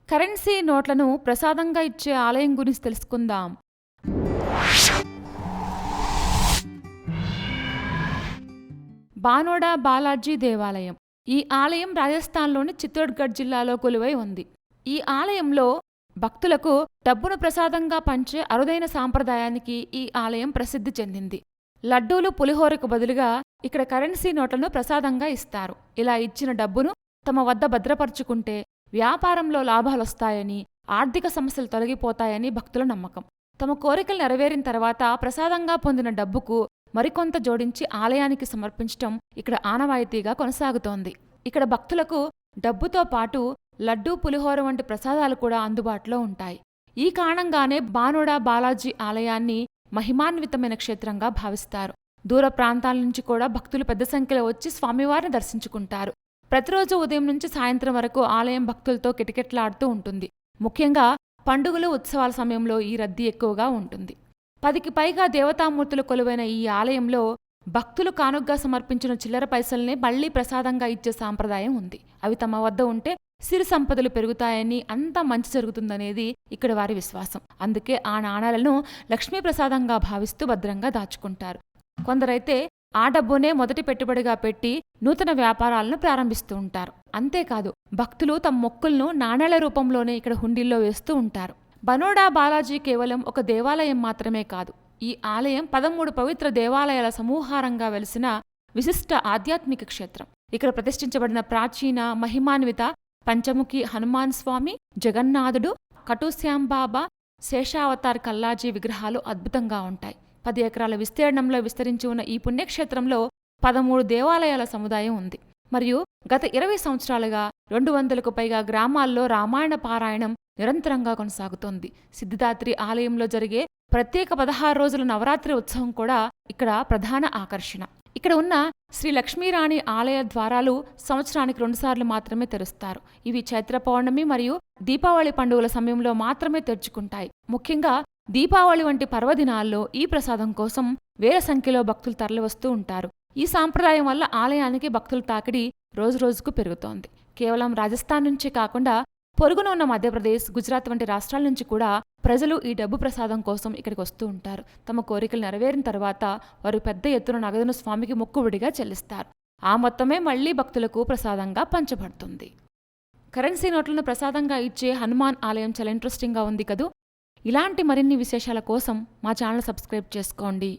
Currency నోట్లను ప్రసాదంగా ఇచ్చే ఆలయం గురించి తెలుసుకుందాం. బానోడా బాలాజీ దేవాలయం. ఈ ఆలయం రాజస్థాన్లోని చిత్తోడ్గఢ్ జిల్లాలో కొలువై ఉంది. ఈ ఆలయంలో భక్తులకు డబ్బును ప్రసాదంగా పంచే అరుదైన సాంప్రదాయానికి ఈ ఆలయం ప్రసిద్ధి చెందింది. లడ్డూలు, పులిహోరకు బదులుగా ఇక్కడ కరెన్సీ నోట్లను ప్రసాదంగా ఇస్తారు. ఇలా ఇచ్చిన డబ్బును తమ వద్ద భద్రపరుచుకుంటే వ్యాపారంలో లాభాలొస్తాయని, ఆర్థిక సమస్యలు తొలగిపోతాయని భక్తుల నమ్మకం. తమ కోరికలు నెరవేరిన తర్వాత ప్రసాదంగా పొందిన డబ్బుకు మరికొంత జోడించి ఆలయానికి సమర్పించటం ఇక్కడ ఆనవాయితీగా కొనసాగుతోంది. ఇక్కడ భక్తులకు డబ్బుతో పాటు లడ్డూ, పులిహోర వంటి ప్రసాదాలు కూడా అందుబాటులో ఉంటాయి. ఈ కారణంగానే బానోడా బాలాజీ ఆలయాన్ని మహిమాన్వితమైన క్షేత్రంగా భావిస్తారు. దూర ప్రాంతాల నుంచి కూడా భక్తులు పెద్ద సంఖ్యలో వచ్చి స్వామివారిని దర్శించుకుంటారు. ప్రతిరోజు ఉదయం నుంచి సాయంత్రం వరకు ఆలయం భక్తులతో కిటకిటలాడుతూ ఉంటుంది. ముఖ్యంగా పండుగలు, ఉత్సవాల సమయంలో ఈ రద్దీ ఎక్కువగా ఉంటుంది. 10కి పైగా దేవతామూర్తులు కొలువైన ఈ ఆలయంలో భక్తులు కానుగ్గా సమర్పించిన చిల్లర పైసల్నే మళ్లీ ప్రసాదంగా ఇచ్చే సాంప్రదాయం ఉంది. అవి తమ వద్ద ఉంటే సిరి సంపదలు పెరుగుతాయని, అంతా మంచి జరుగుతుందనేది ఇక్కడ వారి విశ్వాసం. అందుకే ఆ నాణాలను లక్ష్మీప్రసాదంగా భావిస్తూ భద్రంగా దాచుకుంటారు. కొందరైతే ఆ డబ్బునే మొదటి పెట్టుబడిగా పెట్టి నూతన వ్యాపారాలను ప్రారంభిస్తూ ఉంటారు. అంతేకాదు, భక్తులు తమ మొక్కులను నాణేల రూపంలోనే ఇక్కడ హుండీల్లో వేస్తూ ఉంటారు. బనోడా బాలాజీ కేవలం ఒక దేవాలయం మాత్రమే కాదు. ఈ ఆలయం 13 పవిత్ర దేవాలయాల సమూహారంగా వెలిసిన విశిష్ట ఆధ్యాత్మిక క్షేత్రం. ఇక్కడ ప్రతిష్ఠించబడిన ప్రాచీన మహిమాన్విత పంచముఖి హనుమాన్ స్వామి, జగన్నాథుడు, కటుశ్యాంబాబా, శేషావతార్ కల్లాజీ విగ్రహాలు అద్భుతంగా ఉంటాయి. 10 ఎకరాల విస్తీర్ణంలో విస్తరించి ఉన్న ఈ పుణ్యక్షేత్రంలో 13 దేవాలయాల సముదాయం ఉంది. మరియు గత 20 సంవత్సరాలుగా 200కు పైగా గ్రామాల్లో రామాయణ పారాయణం నిరంతరంగా కొనసాగుతోంది. సిద్ధిదాత్రి ఆలయంలో జరిగే ప్రత్యేక 16 రోజుల నవరాత్రి ఉత్సవం కూడా ఇక్కడ ప్రధాన ఆకర్షణ. ఇక్కడ ఉన్న శ్రీ లక్ష్మీరాణి ఆలయ ద్వారాలు సంవత్సరానికి 2 సార్లు మాత్రమే తెరుస్తారు. ఇవి చైత్ర పౌర్ణమి మరియు దీపావళి పండుగల సమయంలో మాత్రమే తెరుచుకుంటాయి. ముఖ్యంగా దీపావళి వంటి పర్వదినాల్లో ఈ ప్రసాదం కోసం వేల సంఖ్యలో భక్తులు తరలివస్తూ ఉంటారు. ఈ సాంప్రదాయం వల్ల ఆలయానికి భక్తుల తాకిడి రోజురోజుకు పెరుగుతోంది. కేవలం రాజస్థాన్ నుంచి కాకుండా పొరుగున ఉన్న మధ్యప్రదేశ్, గుజరాత్ వంటి రాష్ట్రాల నుంచి కూడా ప్రజలు ఈ డబ్బు ప్రసాదం కోసం ఇక్కడికి వస్తూ ఉంటారు. తమ కోరికలు నెరవేరిన తర్వాత వారు పెద్ద ఎత్తున నగదును స్వామికి మొక్కుబడిగా చెల్లిస్తారు. ఆ మొత్తమే మళ్లీ భక్తులకు ప్రసాదంగా పంచబడుతుంది. కరెన్సీ నోట్లను ప్రసాదంగా ఇచ్చే హనుమాన్ ఆలయం చాలా ఇంట్రెస్టింగ్గా ఉంది కదూ. ఇలాంటి మరిన్ని విశేషాల కోసం మా ఛానల్ సబ్స్క్రైబ్ చేసుకోండి.